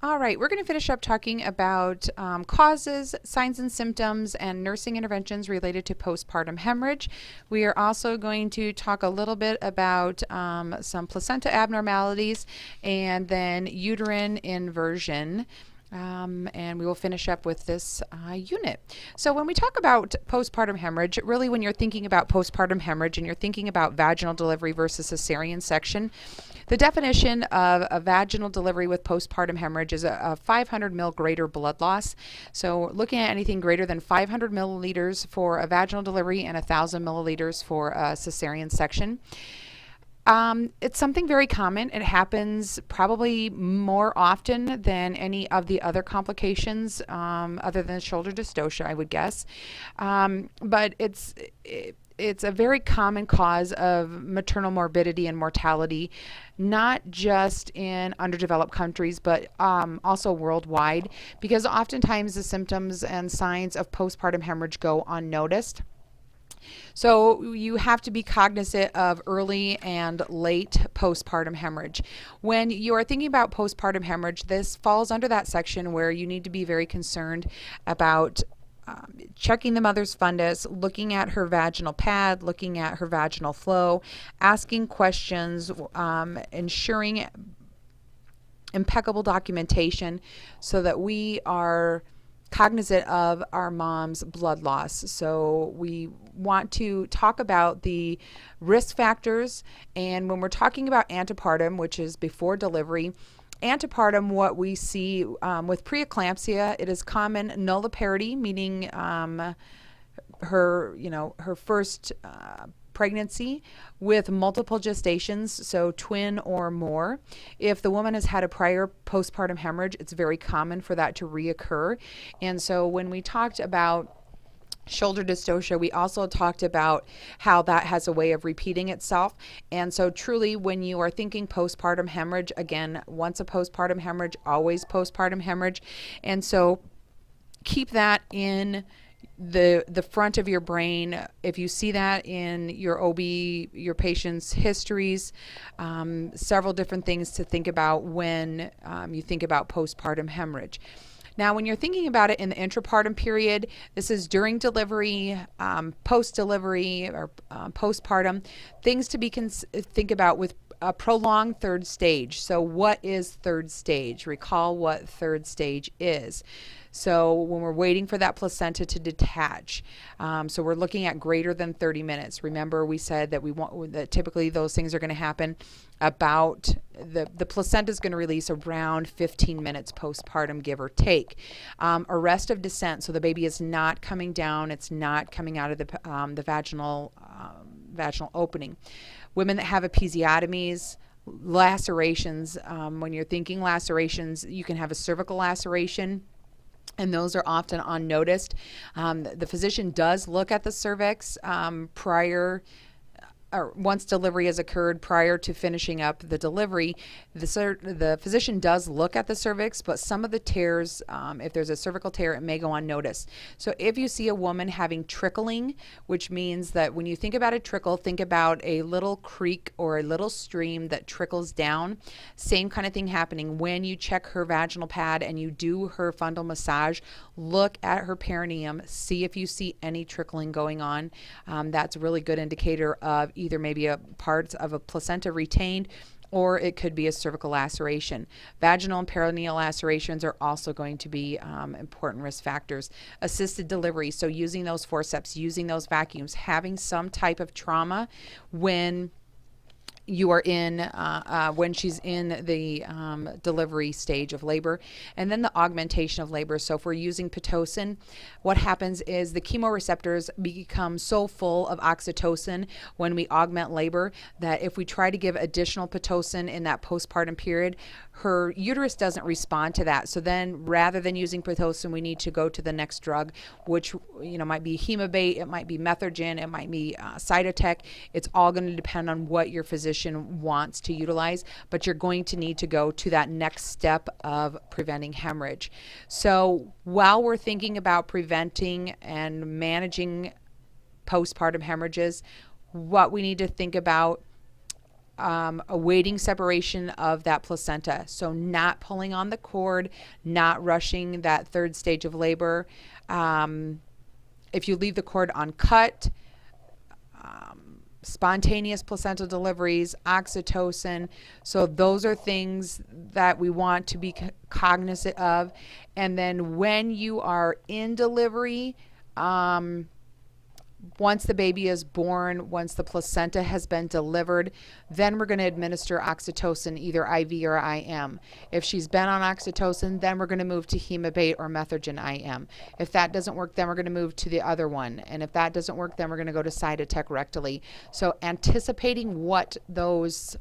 All right, we're going to finish up talking about causes, signs and symptoms, and nursing interventions related to postpartum hemorrhage. We are also going to talk a little bit about some placenta abnormalities and then uterine inversion. And we will finish up with this unit. So when we talk about postpartum hemorrhage, really when you're thinking about postpartum hemorrhage and you're thinking about vaginal delivery versus cesarean section, the definition of a vaginal delivery with postpartum hemorrhage is a 500 ml greater blood loss. So looking at anything greater than 500 milliliters for a vaginal delivery and 1,000 milliliters for a cesarean section. It's something very common. It happens probably more often than any of the other complications, other than shoulder dystocia, I would guess. But it's a very common cause of maternal morbidity and mortality, not just in underdeveloped countries, but also worldwide, because oftentimes the symptoms and signs of postpartum hemorrhage go unnoticed. So you have to be cognizant of early and late postpartum hemorrhage. When you are thinking about postpartum hemorrhage, this falls under that section where you need to be very concerned about checking the mother's fundus, looking at her vaginal pad, looking at her vaginal flow, asking questions, ensuring impeccable documentation so that we are cognizant of our mom's blood loss. So we want to talk about the risk factors, and when we're talking about antepartum, which is before delivery, antepartum, what we see with preeclampsia, it is common nulliparity, meaning her first pregnancy with multiple gestations, so twin or more. If the woman has had a prior postpartum hemorrhage, it's very common for that to reoccur. And so when we talked about shoulder dystocia, we also talked about how that has a way of repeating itself. And so truly, when you are thinking postpartum hemorrhage, again, once a postpartum hemorrhage, always postpartum hemorrhage. And so keep that in the front of your brain. If you see that in your OB, your patient's histories, several different things to think about when you think about postpartum hemorrhage. Now, when you're thinking about it in the intrapartum period, this is during delivery, post-delivery, or postpartum, things to think about with a prolonged third stage. So what is third stage? Recall what third stage is. So when we're waiting for that placenta to detach, so we're looking at greater than 30 minutes. Remember, we said that we want that typically those things are going to happen about the placenta is going to release around 15 minutes postpartum, give or take. Arrest of descent, so the baby is not coming down, it's not coming out of the vaginal opening. Women that have episiotomies, lacerations, when you're thinking lacerations, you can have a cervical laceration, and those are often unnoticed. The physician does look at the cervix prior or once delivery has occurred, prior to finishing up the delivery. The physician does look at the cervix, but some of the tears, if there's a cervical tear, it may go unnoticed. So if you see a woman having trickling, which means that when you think about a trickle, think about a little creek or a little stream that trickles down. Same kind of thing happening when you check her vaginal pad and you do her fundal massage. Look at her perineum, see if you see any trickling going on. That's a really good indicator of either maybe a parts of a placenta retained, or it could be a cervical laceration. Vaginal and perineal lacerations are also going to be important risk factors. Assisted delivery, so using those forceps, using those vacuums, having some type of trauma when you are in, when she's in the delivery stage of labor. And then the augmentation of labor. So if we're using Pitocin, what happens is the chemoreceptors become so full of oxytocin when we augment labor that if we try to give additional Pitocin in that postpartum period, her uterus doesn't respond to that. So then rather than using Pitocin, we need to go to the next drug, which might be Hemabate, it might be Methergin, it might be Cytotec. It's all going to depend on what your physician wants to utilize, but you're going to need to go to that next step of preventing hemorrhage. So while we're thinking about preventing and managing postpartum hemorrhages, what we need to think about awaiting separation of that placenta. So not pulling on the cord, not rushing that third stage of labor. If you leave the cord uncut, spontaneous placental deliveries, oxytocin. So those are things that we want to be cognizant of. And then when you are in delivery, once the baby is born, once the placenta has been delivered, then we're going to administer oxytocin, either IV or IM. If she's been on oxytocin, then we're going to move to Hemabate or Methergin IM. If that doesn't work, then we're going to move to the other one. And if that doesn't work, then we're going to go to Cytotec rectally. So anticipating what those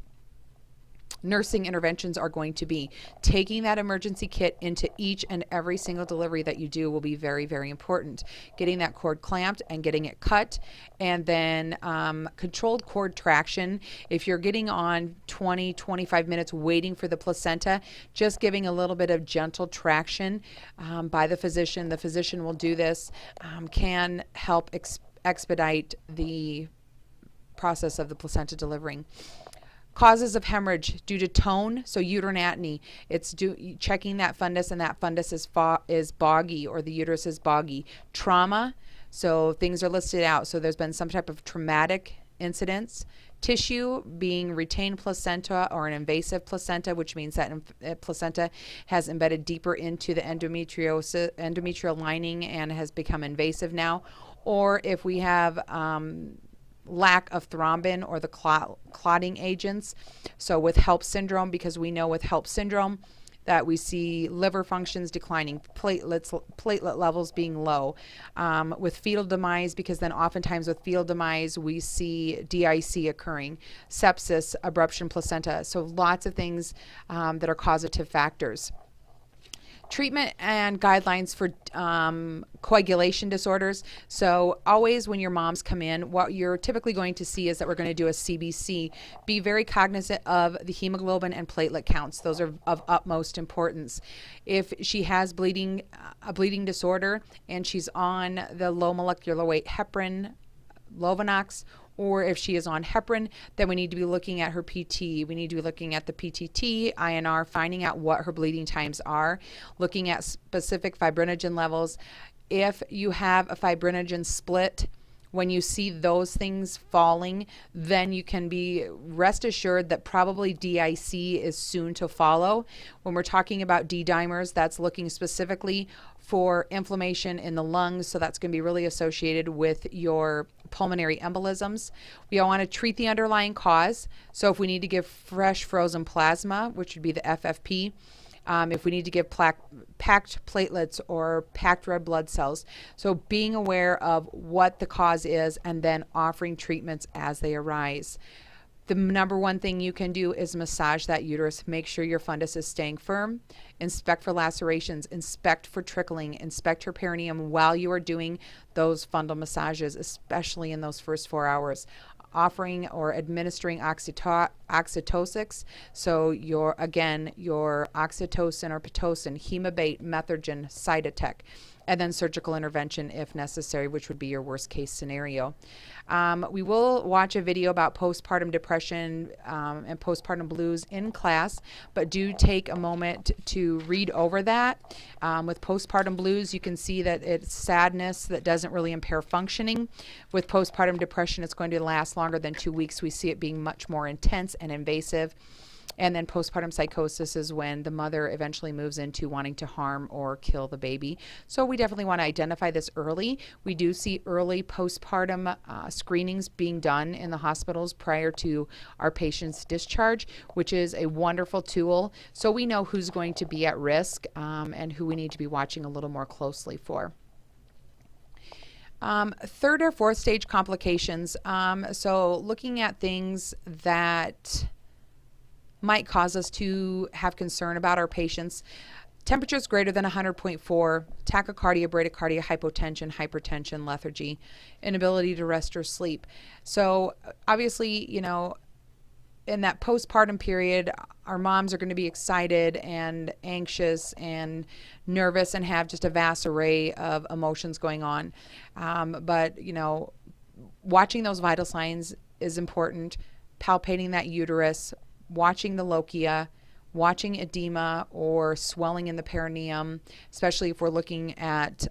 nursing interventions are going to be. Taking that emergency kit into each and every single delivery that you do will be very, very important. Getting that cord clamped and getting it cut, and then controlled cord traction. If you're getting on 20, 25 minutes waiting for the placenta, just giving a little bit of gentle traction by the physician will do this, can help expedite the process of the placenta delivering. Causes of hemorrhage due to tone, so uterine atony. It's checking that fundus, and that fundus is boggy, or the uterus is boggy. Trauma, so things are listed out. So there's been some type of traumatic incidents. Tissue being retained placenta or an invasive placenta, which means that placenta has embedded deeper into the endometrial lining and has become invasive now. Or if we have lack of thrombin or the clotting agents. So with HELLP syndrome, because we know with HELLP syndrome that we see liver functions declining, platelet levels being low. With fetal demise, because then oftentimes with fetal demise we see DIC occurring, sepsis, abruption placenta. So lots of things that are causative factors. Treatment and guidelines for coagulation disorders. So always when your moms come in, what you're typically going to see is that we're going to do a CBC. Be very cognizant of the hemoglobin and platelet counts. Those are of utmost importance. If she has a bleeding disorder and she's on the low molecular weight heparin, Lovenox, or if she is on heparin, then we need to be looking at her PT. We need to be looking at the PTT, INR, finding out what her bleeding times are, looking at specific fibrinogen levels. If you have a fibrinogen split, when you see those things falling, then you can be rest assured that probably DIC is soon to follow. When we're talking about D-dimers, that's looking specifically for inflammation in the lungs, so that's going to be really associated with your pulmonary embolisms. We all want to treat the underlying cause. So if we need to give fresh frozen plasma, which would be the FFP, if we need to give packed platelets or packed red blood cells. So being aware of what the cause is and then offering treatments as they arise. The number one thing you can do is massage that uterus. Make sure your fundus is staying firm. Inspect for lacerations. Inspect for trickling. Inspect her perineum while you are doing those fundal massages, especially in those first 4 hours. Offering or administering oxytocics. So your oxytocin or Pitocin, Hemabate, Methergin, Cytotec, and then surgical intervention if necessary, which would be your worst case scenario. We will watch a video about postpartum depression and postpartum blues in class, but do take a moment to read over that. With postpartum blues, you can see that it's sadness that doesn't really impair functioning. With postpartum depression, it's going to last longer than 2 weeks. We see it being much more intense and invasive. And then postpartum psychosis is when the mother eventually moves into wanting to harm or kill the baby. So we definitely want to identify this early. We do see early postpartum screenings being done in the hospitals prior to our patient's discharge, which is a wonderful tool. So we know who's going to be at risk and who we need to be watching a little more closely for. Third or fourth stage complications. So looking at things that might cause us to have concern about our patients. Temperatures greater than 100.4, tachycardia, bradycardia, hypotension, hypertension, lethargy, inability to rest or sleep. So obviously, you know, in that postpartum period, our moms are going to be excited and anxious and nervous and have just a vast array of emotions going on. But, you know, watching those vital signs is important. palpating that uterus, watching the lochia, watching edema or swelling in the perineum, especially if we're looking at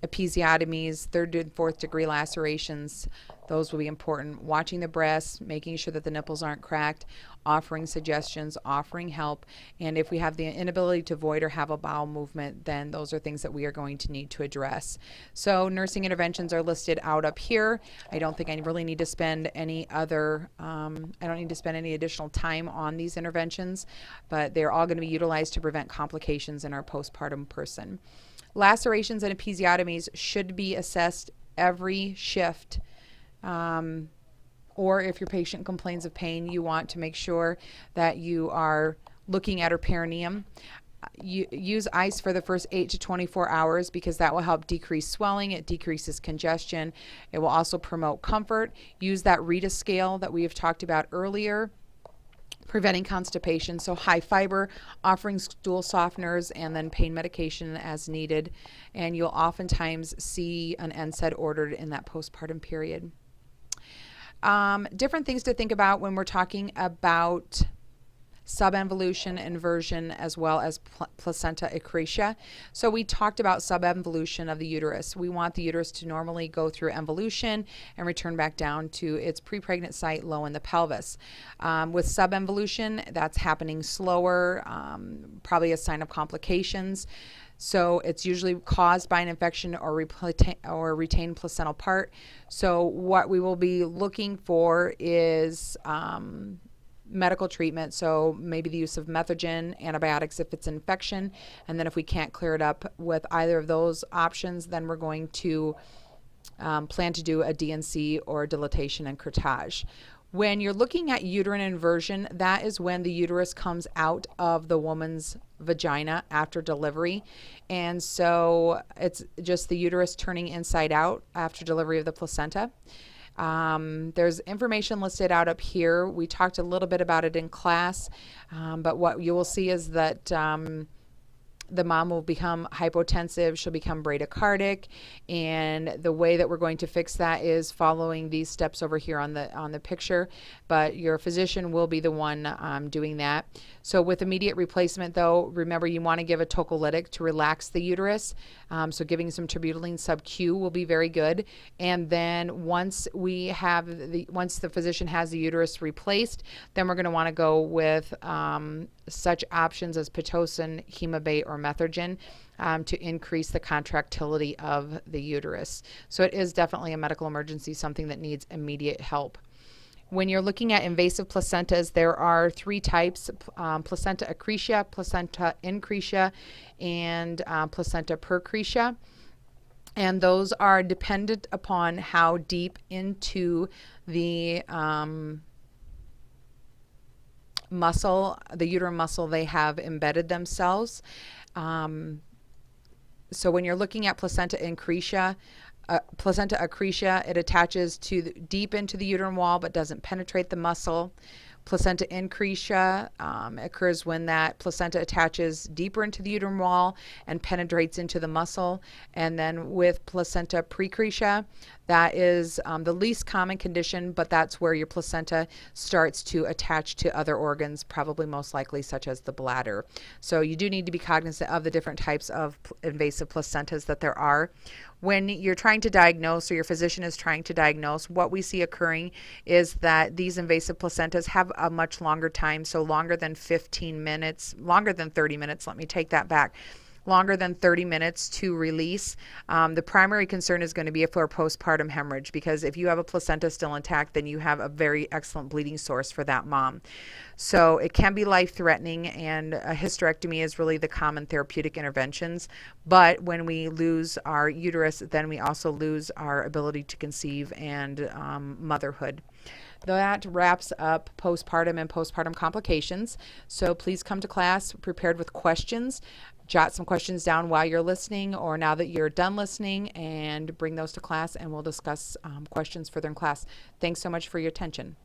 episiotomies, third and fourth degree lacerations. Those will be important. Watching the breasts, making sure that the nipples aren't cracked, offering suggestions, offering help. And if we have the inability to void or have a bowel movement, then those are things that we are going to need to address. So nursing interventions are listed out up here. I don't think I really need to spend any additional time on these interventions, but they're all going to be utilized to prevent complications in our postpartum person. Lacerations and episiotomies should be assessed every shift. Or if your patient complains of pain, you want to make sure that you are looking at her perineum. Use ice for the first 8 to 24 hours because that will help decrease swelling. It decreases congestion. It will also promote comfort. Use that Rita scale that we have talked about earlier, preventing constipation. So high fiber, offering stool softeners, and then pain medication as needed. And you'll oftentimes see an NSAID ordered in that postpartum period. Different things to think about when we're talking about subinvolution, inversion, as well as placenta accretia. So we talked about subinvolution of the uterus. We want the uterus to normally go through involution and return back down to its prepregnant site low in the pelvis. With subinvolution, that's happening slower, probably a sign of complications. So it's usually caused by an infection or retained placental part. So what we will be looking for is medical treatment. So maybe the use of methogen, antibiotics if it's an infection. And then if we can't clear it up with either of those options, then we're going to plan to do a DNC or dilatation and curettage. When you're looking at uterine inversion, that is when the uterus comes out of the woman's vagina after delivery. And so it's just the uterus turning inside out after delivery of the placenta. There's information listed out up here. We talked a little bit about it in class, but what you will see is that the mom will become hypotensive, she'll become bradycardic, and the way that we're going to fix that is following these steps over here on the picture, but your physician will be the one doing that. So with immediate replacement though, remember you want to give a tocolytic to relax the uterus, so giving some terbutaline sub-Q will be very good. And then once the physician has the uterus replaced, then we're going to want to go with such options as Pitocin, Hemabate, or Methergen to increase the contractility of the uterus. So it is definitely a medical emergency, something that needs immediate help. When you're looking at invasive placentas, there are 3 types, placenta accretia, placenta incretia, and placenta percretia. And those are dependent upon how deep into the the uterine muscle they have embedded themselves. So when you're looking at placenta accretia, it attaches deep into the uterine wall but doesn't penetrate the muscle. Placenta incretia occurs when that placenta attaches deeper into the uterine wall and penetrates into the muscle. And then with placenta precretia, that is the least common condition, but that's where your placenta starts to attach to other organs, probably most likely such as the bladder. So you do need to be cognizant of the different types of invasive placentas that there are. When you're trying to diagnose, or your physician is trying to diagnose, what we see occurring is that these invasive placentas have a much longer time, so longer than 15 minutes, longer than 30 minutes, let me take that back. Longer than 30 minutes to release. The primary concern is going to be for postpartum hemorrhage, because if you have a placenta still intact, then you have a very excellent bleeding source for that mom. So it can be life-threatening, and a hysterectomy is really the common therapeutic interventions. But when we lose our uterus, then we also lose our ability to conceive and motherhood. That wraps up postpartum and postpartum complications. So please come to class prepared with questions. Jot some questions down while you're listening or now that you're done listening, and bring those to class, and we'll discuss questions further in class. Thanks so much for your attention.